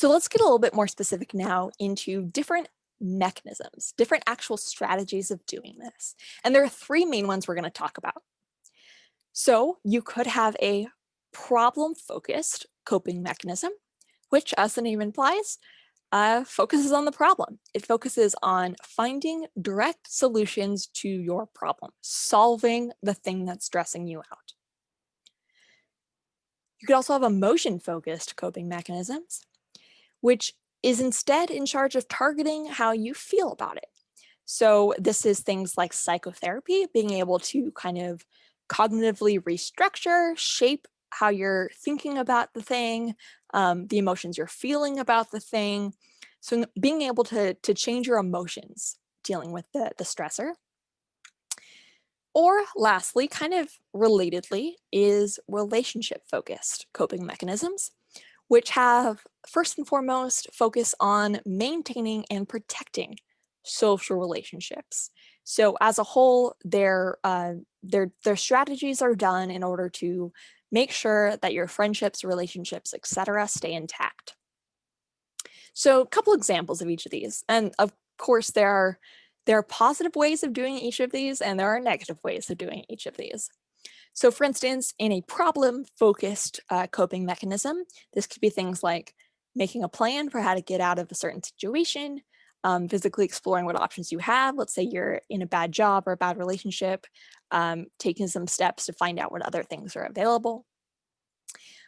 So let's get a little bit more specific now into different mechanisms, different actual strategies of doing this. And there are three main ones we're going to talk about. So you could have a problem-focused coping mechanism, which, as the name implies, focuses on the problem. It focuses on finding direct solutions to your problem, solving the thing that's stressing you out. You could also have emotion-focused coping mechanisms, which is instead in charge of targeting how you feel about it. So this is things like psychotherapy, being able to kind of cognitively restructure, shape how you're thinking about the thing, the emotions you're feeling about the thing. So being able to change your emotions dealing with the stressor. Or lastly, kind of relatedly, is relationship-focused coping mechanisms, which have first and foremost focus on maintaining and protecting social relationships. So as a whole, their strategies are done in order to make sure that your friendships, relationships, etc., stay intact. So a couple examples of each of these, and of course there are positive ways of doing each of these, and there are negative ways of doing each of these. So for instance, in a problem-focused coping mechanism, this could be things like making a plan for how to get out of a certain situation, physically exploring what options you have. Let's say you're in a bad job or a bad relationship, taking some steps to find out what other things are available.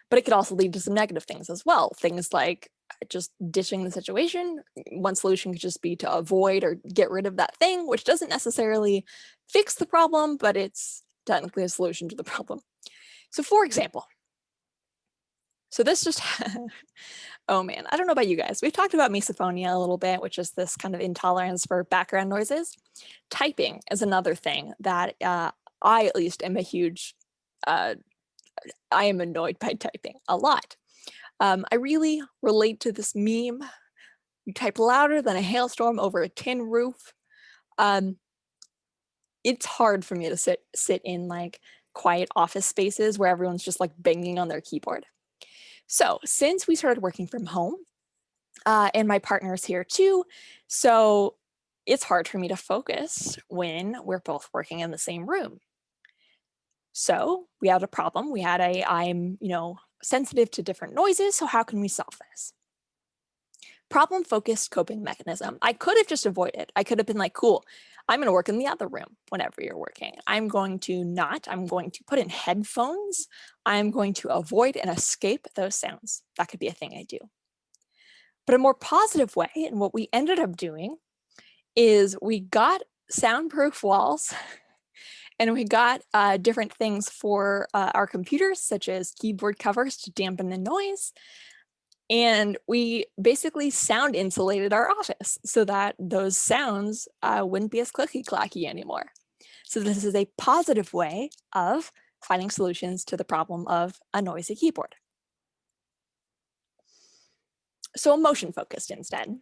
But it could also lead to some negative things as well. Things like just ditching the situation. One solution could just be to avoid or get rid of that thing, which doesn't necessarily fix the problem, but it's technically a solution to the problem. So for example, so this just, oh man, I don't know about you guys. We've talked about misophonia a little bit, which is this kind of intolerance for background noises. Typing is another thing that I at least am a huge, I am annoyed by typing a lot. I really relate to this meme. You type louder than a hailstorm over a tin roof. It's hard for me to sit in like quiet office spaces where everyone's just like banging on their keyboard. So since we started working from home, and my partner's here too, so it's hard for me to focus when we're both working in the same room. So we had a problem. We had I'm, sensitive to different noises. So how can we solve this? Problem-focused coping mechanism. I could have just avoided. I could have been like, cool, I'm going to work in the other room whenever you're working. I'm going to put in headphones. I'm going to avoid and escape those sounds. That could be a thing I do. But a more positive way, and what we ended up doing, is we got soundproof walls and we got different things for our computers, such as keyboard covers to dampen the noise. And we basically sound insulated our office so that those sounds wouldn't be as clicky-clacky anymore. So this is a positive way of finding solutions to the problem of a noisy keyboard. So emotion-focused instead.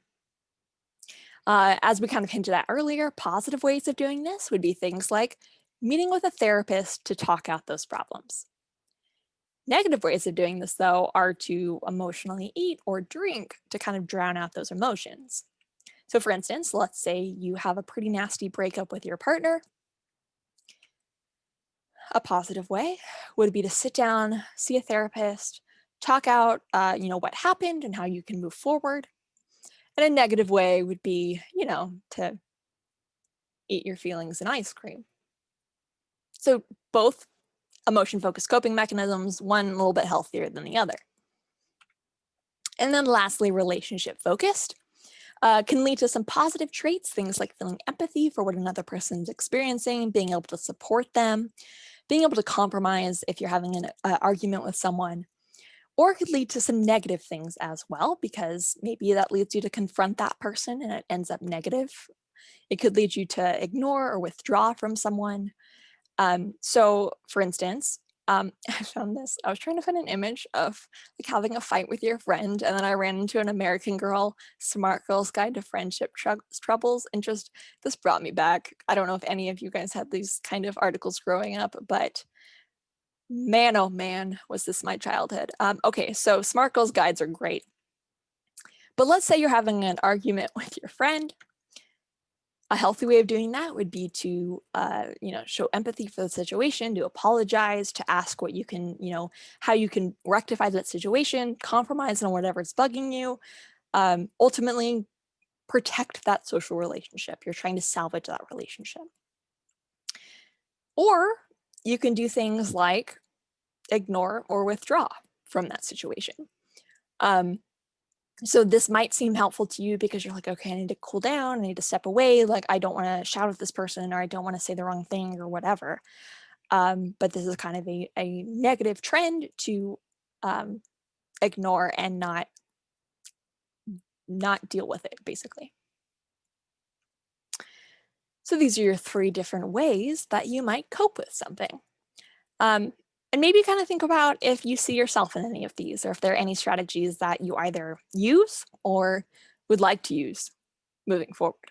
As we kind of hinted at earlier, positive ways of doing this would be things like meeting with a therapist to talk out those problems. Negative ways of doing this, though, are to emotionally eat or drink to kind of drown out those emotions. So for instance, let's say you have a pretty nasty breakup with your partner. A positive way would be to sit down, see a therapist, talk out, what happened and how you can move forward. And a negative way would be, to eat your feelings in ice cream. So both emotion-focused coping mechanisms, one a little bit healthier than the other. And then lastly, relationship-focused can lead to some positive traits, things like feeling empathy for what another person's experiencing, being able to support them, being able to compromise if you're having an argument with someone, or it could lead to some negative things as well, because maybe that leads you to confront that person and it ends up negative. It could lead you to ignore or withdraw from someone. So for instance, I found this, I was trying to find an image of like having a fight with your friend, and then I ran into an American Girl, Smart Girl's Guide to Friendship Troubles, and just, this brought me back. I don't know if any of you guys had these kind of articles growing up, but man, oh man, was this my childhood. Okay, so Smart Girl's guides are great. But let's say you're having an argument with your friend. A healthy way of doing that would be to, show empathy for the situation, to apologize, to ask what you can, how you can rectify that situation, compromise on whatever's bugging you, ultimately protect that social relationship. You're trying to salvage that relationship. Or you can do things like ignore or withdraw from that situation. So this might seem helpful to you because you're like, okay, I need to cool down, I need to step away, like I don't want to shout at this person, or I don't want to say the wrong thing or whatever. But this is kind of a negative trend to ignore and not deal with it, basically. So these are your 3 different ways that you might cope with something. And maybe kind of think about if you see yourself in any of these, or if there are any strategies that you either use or would like to use moving forward.